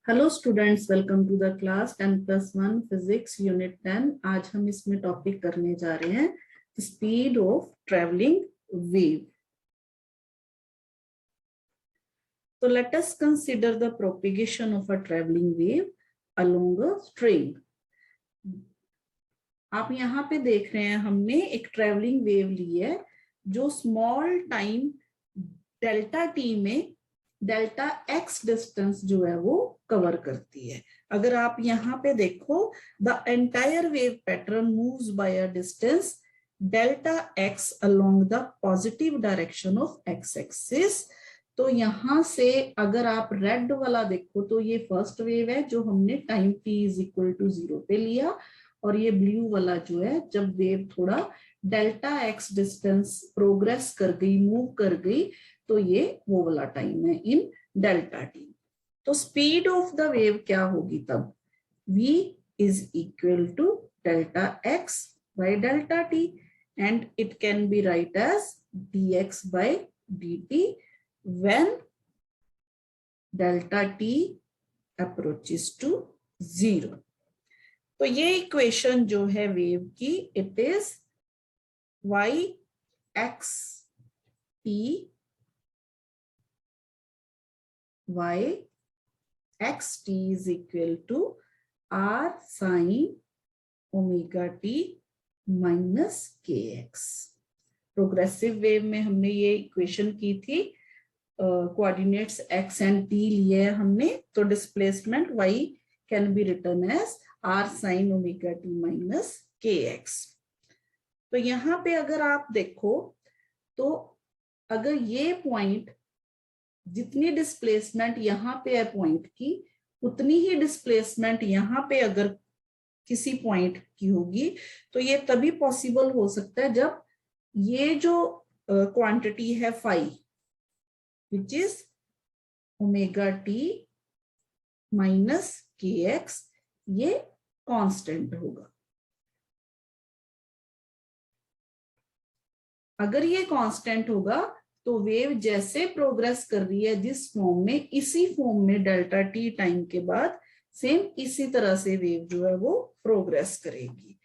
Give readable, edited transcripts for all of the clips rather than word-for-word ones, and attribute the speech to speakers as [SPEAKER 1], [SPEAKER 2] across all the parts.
[SPEAKER 1] Hello students, welcome to the class 10+1 physics unit 10। आज हम इसमें टॉपिक करने जा रहे हैं स्पीड ऑफ ट्रेवलिंग वेव। तो let us consider the propagation of a travelling wave along a string. आप यहाँ पे देख रहे हैं, हमने एक ट्रेवलिंग वेव ली है जो स्मॉल टाइम डेल्टा टी में डेल्टा एक्स डिस्टेंस जो है वो कवर करती है। अगर आप यहाँ पे देखो, the entire wave pattern moves bye a distance delta x along the positive direction of x axis. तो यहां से अगर आप रेड वाला देखो तो ये फर्स्ट वेव है जो हमने time t is equal to 0 पे लिया, और ये ब्लू वाला जो है जब वेव थोड़ा डेल्टा एक्स डिस्टेंस प्रोग्रेस कर गई, मूव कर गई, तो ये वो वाला टाइम है इन डेल्टा टी। तो स्पीड ऑफ द वेव क्या होगी तब? v is equal to delta x by delta t, and it can be write as dx by dt when delta t approaches to 0। तो ये equation जो है wave की, it is y x t y x t is equal to r sin omega t minus k x. Progressive wave में हमने ये equation की थी, कोऑर्डिनेट्स x एंड t लिए हमने, तो displacement y can be written as r sin omega t minus k x. तो यहाँ पे अगर आप देखो तो अगर ये पॉइंट, जितनी डिस्प्लेसमेंट यहाँ पे है पॉइंट की, उतनी ही डिस्प्लेसमेंट यहाँ पे अगर किसी पॉइंट की होगी, तो ये तभी पॉसिबल हो सकता है जब ये जो क्वांटिटी है phi, which is omega t minus k x, ये कांस्टेंट होगा। अगर ये कांस्टेंट होगा तो वेव जैसे प्रोग्रेस कर रही है जिस फॉर्म में, इसी फॉर्म में डेल्टा टी टाइम के बाद सेम इसी तरह से वेव जो है वो प्रोग्रेस करेगी।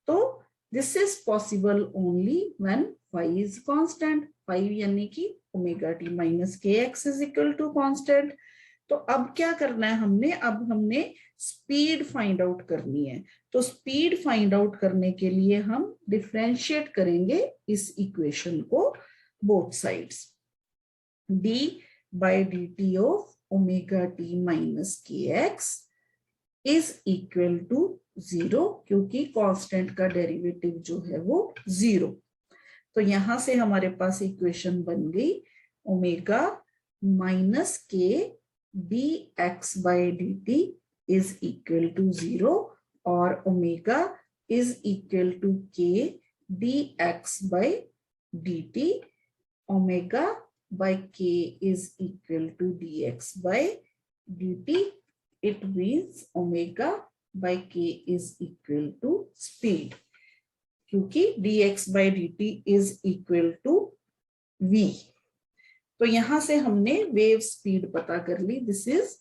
[SPEAKER 1] तो this is possible only when phi is constant, phi यानी कि omega t minus k x is equal to constant. तो अब क्या करना है हमने? अब हमने स्पीड फाइंड आउट करनी है। तो स्पीड फाइंड आउट करने के लिए हम डिफरेंशिएट करेंगे इस इक्वेशन को both sides. d by dt of omega t minus k x is equal to 0, क्योंकि कांस्टेंट का डेरिवेटिव जो है वो 0। तो यहां से हमारे पास इक्वेशन बन गई omega minus k d x by d t is equal to 0, और omega is equal to k d x by d t. Omega by k is equal to d x by d t. It means omega by k is equal to speed, क्योंकि dx by dt is equal to v। तो यहां से हमने wave speed पता कर ली, this is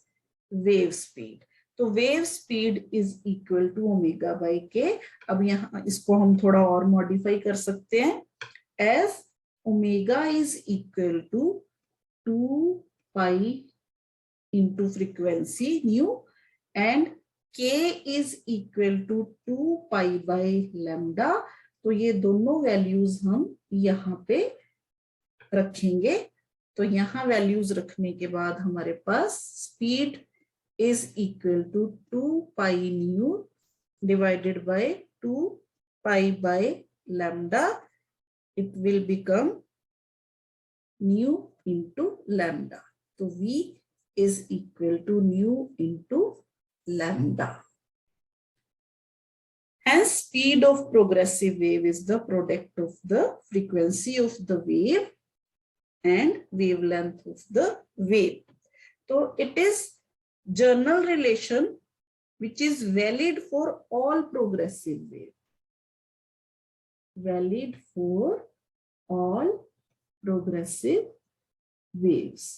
[SPEAKER 1] wave speed. तो wave speed is equal to omega by k. अब यहाँ इसको हम थोड़ा और मॉडिफाई कर सकते हैं as omega is equal to 2 pi into frequency nu, and k is equal to 2 pi by lambda। तो ये दोनों वैल्यूज हम यहाँ पे रखेंगे। तो यहाँ वैल्यूज रखने के बाद हमारे पास speed is equal to 2 pi nu divided by 2 pi by lambda. It will become nu into lambda. तो v is equal to nu into lambda. Hence, speed of progressive wave is the product of the frequency of the wave and wavelength of the wave. So it is general relation which is valid for all progressive wave. Valid for all progressive waves.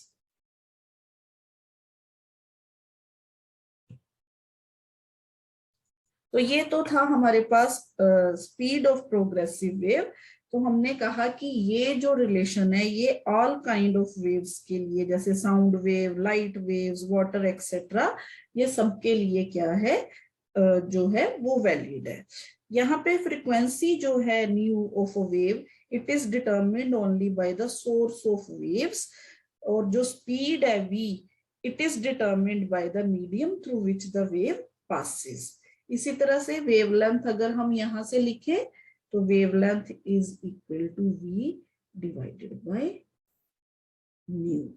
[SPEAKER 1] तो ये तो था हमारे पास speed of progressive wave. तो हमने कहा कि ये जो रिलेशन है ये ऑल काइंड ऑफ वेव्स के लिए, जैसे sound wave, light waves, water etcetera, ये सबके लिए क्या है, जो है वो वैलिड है। यहाँ पे फ्रीक्वेंसी जो है new of a wave, it is determined only by the source of waves, और जो स्पीड है v, it is determined by the medium through which the wave passes. इसी तरह से वेवलेंथ अगर हम यहां से लिखें तो wavelength is equal to v divided by nu.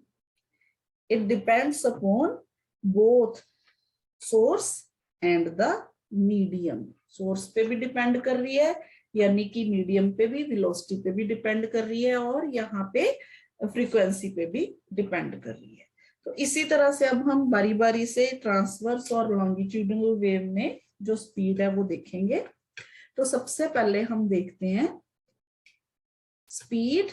[SPEAKER 1] It depends upon both source and the medium. Source पे भी डिपेंड कर रही है, यानी कि मीडियम पे भी, वेलोसिटी पे भी डिपेंड कर रही है, और यहाँ पे फ्रीक्वेंसी पे भी डिपेंड कर रही है। तो इसी तरह से अब हम बारी बारी से ट्रांसवर्स और लॉन्गिट्यूडिनल वेव में जो स्पीड है वो देखेंगे। तो सबसे पहले हम देखते हैं speed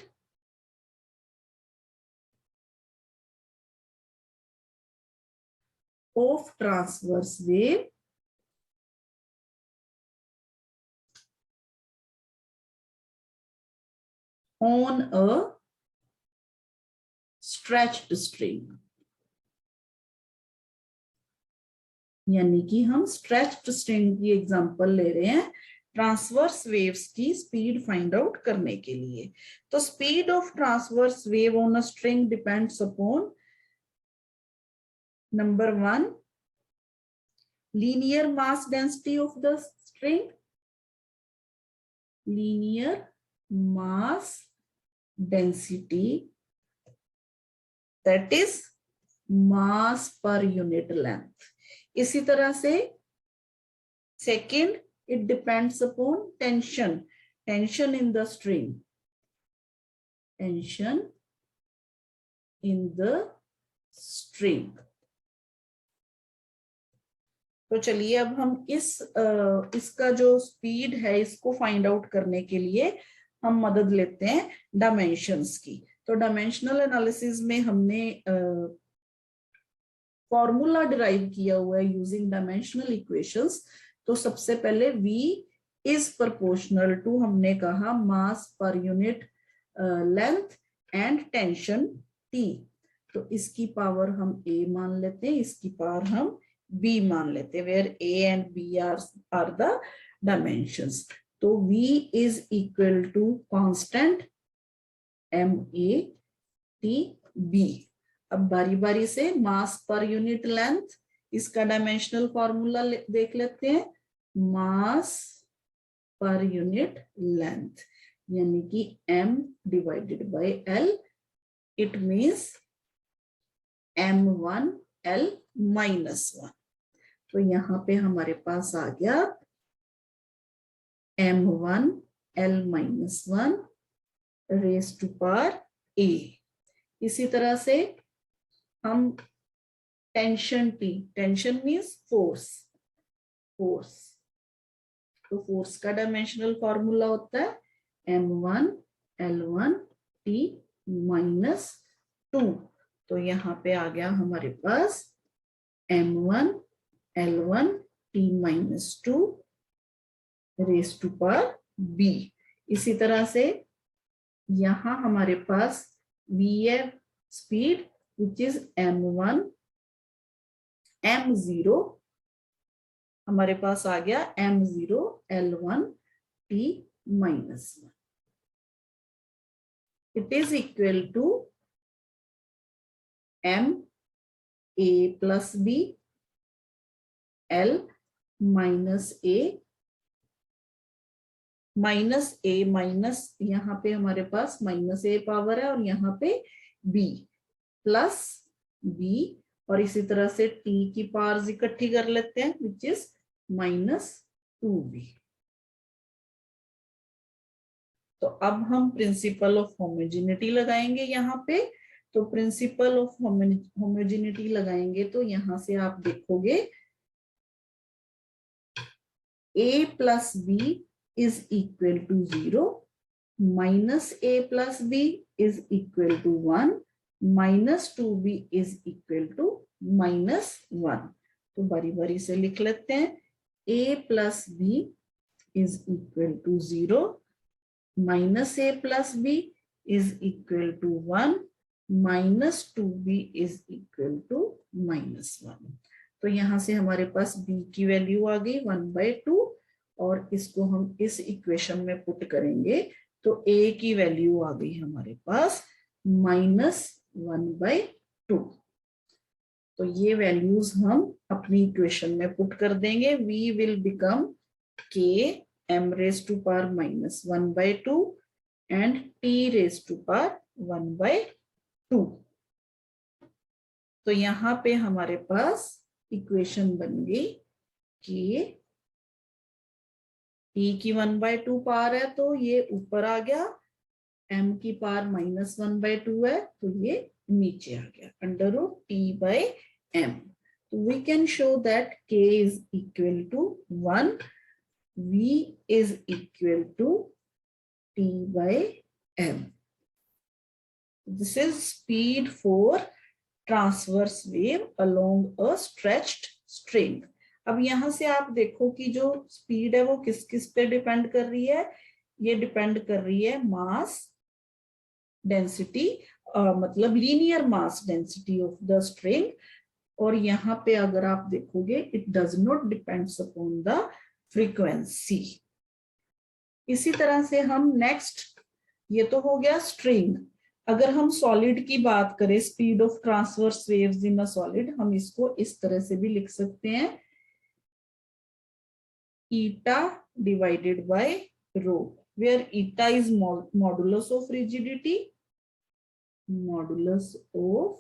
[SPEAKER 1] of transverse wave on a stretched string. यानी कि हम स्ट्रेच्ड स्ट्रिंग की एग्जांपल ले रहे हैं ट्रांसवर्स वेव्स की स्पीड फाइंड आउट करने के लिए। तो speed of transverse wave on a string depends upon number 1 linear mass density of the string, linear mass density, that is mass per unit length। इसी तरह से second, it depends upon tension, tension in the string, tension in the string। तो चलिए अब हम इसका जो speed है इसको फाइंड आउट करने के लिए हम मदद लेते हैं डायमेंशंस की। तो डायमेंशनल एनालिसिस में हमने फॉर्मूला डिराइव किया हुआ है यूजिंग डायमेंशनल इक्वेशंस। तो सबसे पहले v इज प्रोपोर्शनल टू, हमने कहा, मास पर unit length and tension t। तो इसकी पावर हम a मान लेते हैं, इसकी पावर हम b मान लेते हैं, where a and b are the dimensions. तो v is equal to constant MATB। अब बारी बारी से मास पर यूनिट लेंथ, इसका डायमेंशनल फॉर्मूला देख लेते हैं, मास पर यूनिट लेंथ यानी कि m divided by l, it means m1l -1। तो यहाँ पे हमारे पास आ गया m1l -1 raise to power a। इसी तरह से हम tension T, tension means force, force, तो फोर्स का डायमेंशनल फॉर्मूला होता है m1l1 T -2। तो यहाँ पे आ गया हमारे पास m1l1 T -2 raise to power b। इसी तरह से यहाँ हमारे पास v है speed, which is m1 m0, हमारे पास आ गया m0l1 T -1। It is equal to m a plus b l minus a minus, यहाँ पे हमारे पास -a पावर है, और यहाँ पे b प्लस b, और इसी तरह से t की पावर्स इकट्ठी कर लेते हैं, विच इज -2b। तो अब हम प्रिंसिपल ऑफ होमोजेनिटी लगाएंगे यहाँ पे। तो प्रिंसिपल ऑफ होमोजेनिटी लगाएंगे तो यहाँ से आप देखोगे a plus b is equal to 0, -a plus b is equal to 1, -2b is equal to -1। तो बारी बारी से लिख लेते हैं a plus b is equal to 0, minus a plus b is equal to 1, minus 2b is equal to -1। तो यहां से हमारे पास b की वैल्यू आ गई 1/2, और इसको हम इस इक्वेशन में पुट करेंगे तो a की वैल्यू आ गई हमारे पास -1/2। तो ये वैल्यूज हम अपनी इक्वेशन में पुट कर देंगे। v will become k m raised to power -1/2 and t raised to power 1/2। तो यहां पे हमारे पास इक्वेशन बन गई कि t की 1/2 पावर है तो ये ऊपर आ गया, m की पावर -1/2 है तो ये नीचे आ गया, √t/m। तो we can show that k is equal to 1, v is equal to t/m। This is speed for transverse wave along a stretched string। अब यहां से आप देखो कि जो स्पीड है वो किस किस पे डिपेंड कर रही है। ये डिपेंड कर रही है मास डेंसिटी, मतलब linear mass density of the string. और यहाँ पे अगर आप देखोगे it does not depends upon the frequency. इसी तरह से हम नेक्स्ट, ये तो हो गया स्ट्रिंग। अगर हम सॉलिड की बात करें, speed of transverse waves in a solid, हम इसको इस तरह से भी लिख सकते हैं, eta divided by rho, where eta is modulus of rigidity, modulus of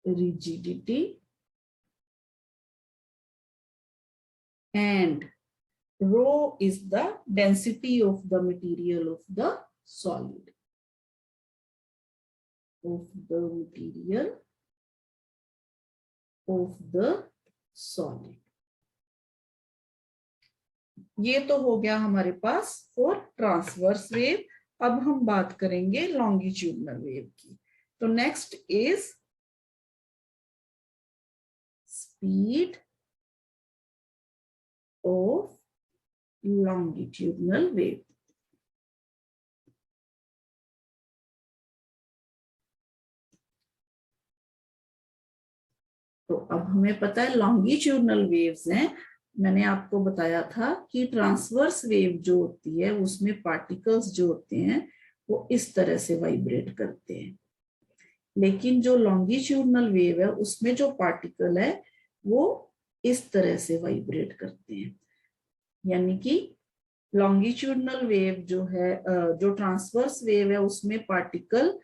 [SPEAKER 1] rigidity, and rho is the density of the material of the solid, of the material of the solid। ये तो हो गया हमारे पास फॉर ट्रांसवर्स वेव। अब हम बात करेंगे longitudinal wave की। तो next is speed of longitudinal wave. तो अब हमें पता है लॉन्गिट्यूडनल वेव्स हैं। मैंने आपको बताया था कि ट्रांसवर्स वेव जो होती है उसमें पार्टिकल्स जो होते हैं वो इस तरह से वाइब्रेट करते हैं, लेकिन जो लॉन्गिट्यूडनल वेव है उसमें जो पार्टिकल है वो इस तरह से वाइब्रेट करते हैं। यानी कि लॉन्गिट्यूडनल वेव जो है, जो ट्रांसवर्स वेव है उसमें पार्टिकल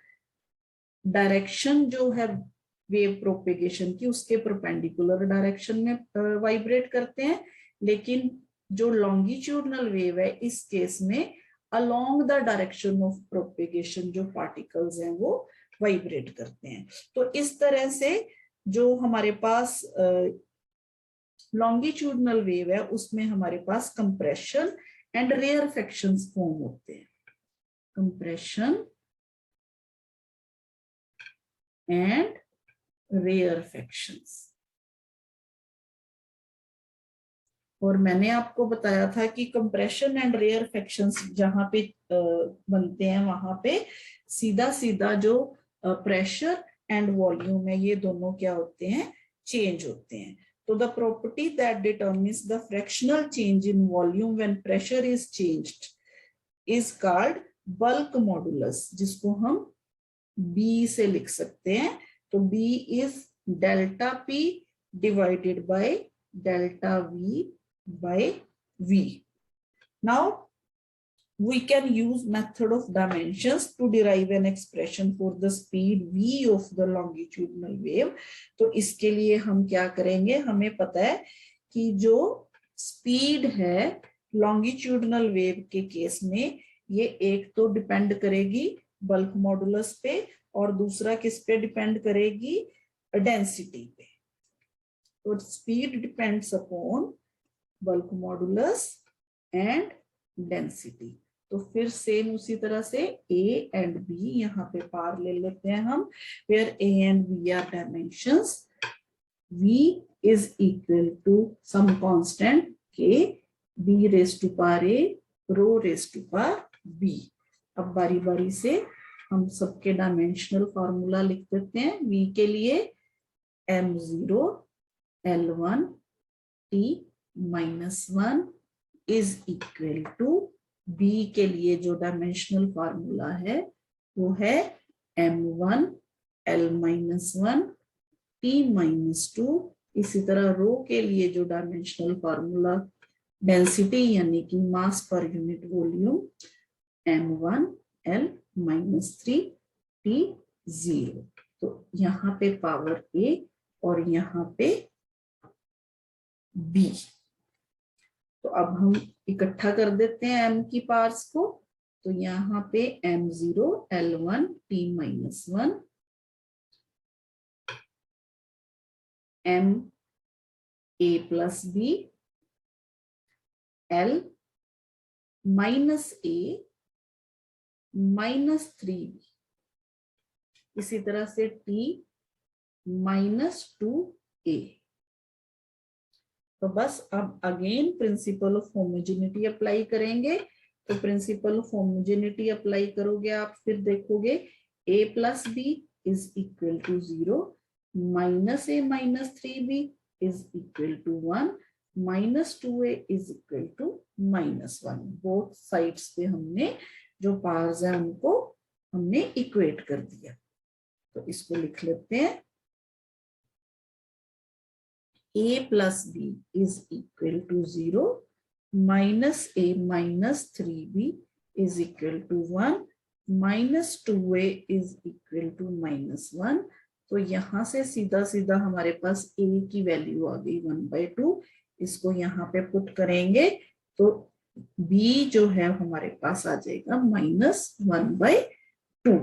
[SPEAKER 1] डायरेक्शन जो है वेव प्रोपेगेशन की उसके परपेंडिकुलर डायरेक्शन में वाइब्रेट करते हैं, लेकिन जो लॉन्गिट्यूडनल वेव है इस केस में along the direction of propagation जो पार्टिकल्स हैं वो वाइब्रेट करते हैं। तो इस तरह से जो हमारे पास लॉन्गिट्यूडनल वेव है उसमें हमारे पास कंप्रेशन एंड रेयरफेक्शंस फॉर्म होते हैं, कंप्रेशन एंड रेयरफेक्शंस। और मैंने आपको बताया था कि कंप्रेशन एंड रेयरफेक्शंस जहां पे बनते हैं वहां पे सीधा सीधा जो प्रेशर एंड वॉल्यूम है ये दोनों क्या होते हैं, चेंज होते हैं। तो the property that determines the fractional change in volume when pressure is changed is called bulk modulus, जिसको हम B से लिख सकते हैं। तो B is delta P divided by delta V by V। Now we can use method of dimensions to derive an expression for the speed V of the longitudinal wave। तो इसके लिए हम क्या करेंगे, हमें पता है कि जो स्पीड है लॉन्गिट्यूडनल वेव के केस में ये एक तो डिपेंड करेगी बल्क मॉडुलस पे और दूसरा किस पे डिपेंड करेगी, डेंसिटी पे। तो speed depends upon bulk modulus and density. तो फिर सेम उसी तरह से A एंड B यहाँ पे पार ले लेते हैं हम, where A and B are dimensions v is equal to some constant k, b raised to power a, rho raised to power b. अब बारी बारी से हम सबके डायमेंशनल फार्मूला लिख देते हैं। v के लिए m0 L1 t minus 1 is equal to, b के लिए जो डायमेंशनल फार्मूला है वो है m1 L minus 1 t minus 2। इसी तरह रो के लिए जो डायमेंशनल फार्मूला डेंसिटी यानी कि मास पर unit volume m1 L minus 3 t 0। तो यहाँ पे पावर a और यहाँ पे b। तो अब हम इकट्ठा कर देते हैं m की पार्ट्स को। तो यहाँ पे m0 L1 t minus 1 m a plus b L minus a minus 3b, इसी तरह से t minus 2a। तो बस अब again principle of homogeneity apply करेंगे। तो प्रिंसिपल ऑफ होमोजेनिटी अप्लाई करोगे आप, फिर देखोगे a plus b is equal to 0, minus a minus 3b is equal to 1, minus 2a is equal to minus 1। Both sides पे हमने जो पावर्स है उनको हमने इक्वेट कर दिया। तो इसको लिख लेते हैं, a plus b is equal to 0, minus a minus 3b is equal to 1, minus 2a is equal to minus 1। तो यहां से सीधा सीधा हमारे पास a की वैल्यू आ गई 1/2। इसको यहाँ पे पुट करेंगे तो b जो है हमारे पास आ जाएगा -1/2।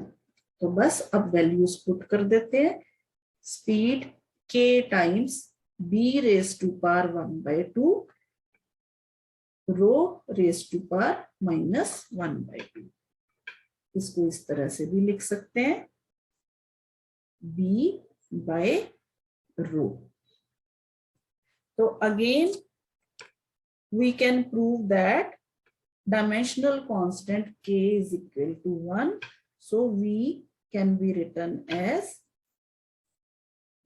[SPEAKER 1] तो बस अब वैल्यूज पुट कर देते हैं। Speed k times b raise to power 1/2, rho raise to power -1/2। इसको इस तरह से भी लिख सकते हैं, b by रो। तो again we can prove that dimensional constant k is equal to 1, so v can be written as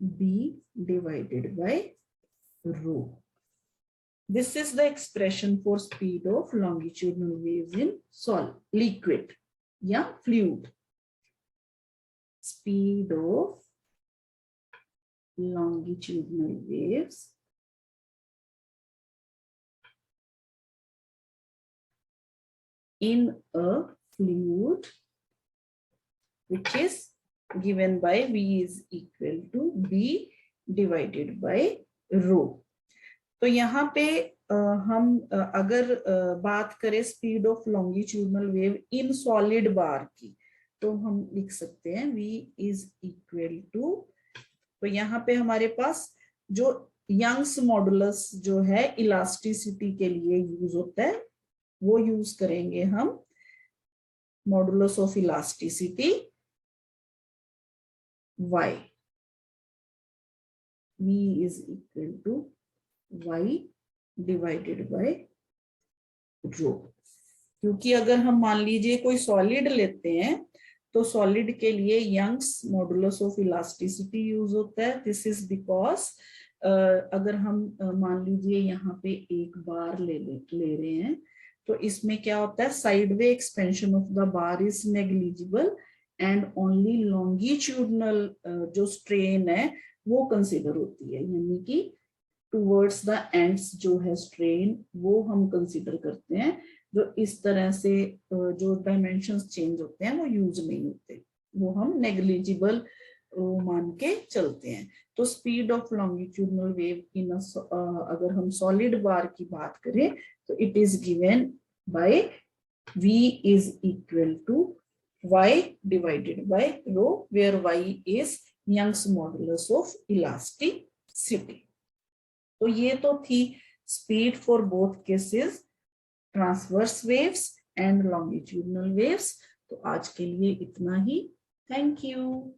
[SPEAKER 1] b divided by rho. This is the expression for speed of longitudinal waves in solid liquid या fluid. Speed of longitudinal waves in a fluid which is given by v is equal to b divided by rho। तो यहाँ पे हम अगर बात करें speed of longitudinal wave in solid bar की, तो हम लिख सकते हैं v is equal to, तो यहाँ पे हमारे पास जो यंग्स मॉडुलस जो है इलास्टिसिटी के लिए यूज होता है वो यूज करेंगे हम, modulus of elasticity y, v is equal to y divided by rho। क्योंकि अगर हम मान लीजिए कोई सॉलिड लेते हैं तो सॉलिड के लिए Young's modulus of elasticity use होता है। दिस इज बिकॉज अगर हम मान लीजिए यहाँ पे एक बार ले रहे हैं तो इसमें क्या होता है, sideway expansion of the bar is negligible and only longitudinal जो स्ट्रेन है वो कंसिडर होती है, यानी कि टूवर्ड्स द एंड्स जो है स्ट्रेन वो हम कंसिडर करते हैं। जो इस तरह से जो डायमेंशंस चेंज होते हैं वो यूज नहीं होते, वो हम नेग्लिजिबल मान के चलते हैं। तो स्पीड ऑफ लॉन्गिट्यूडनल वेव इन अगर हम सॉलिड बार की बात करें तो it is given by v is equal to y divided by rho, where y is Young's modulus of elasticity। तो ये तो थी speed for both cases, transverse waves and longitudinal waves. तो आज के लिए इतना ही। Thank you.